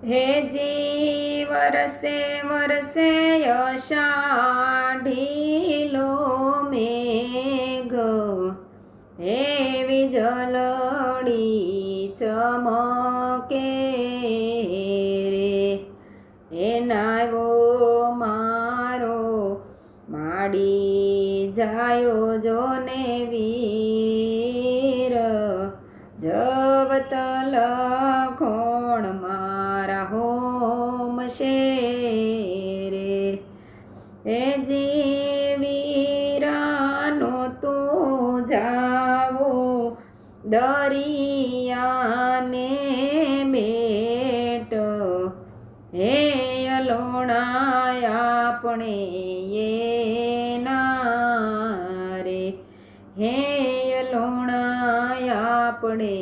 હે જી વરસે વરસે અષાઢીલો મેઘ, હે વીજળડી ચમકે રે, હે નાવ્યો મારો માડી જાયો જોને વીર, જબત લખોણ મારા હોમ શેરે, હે જીવીરાનો તું જાવો દરિયાને બેટ, હે અલોણા આપણે એના રે, હે અલોણા આપણે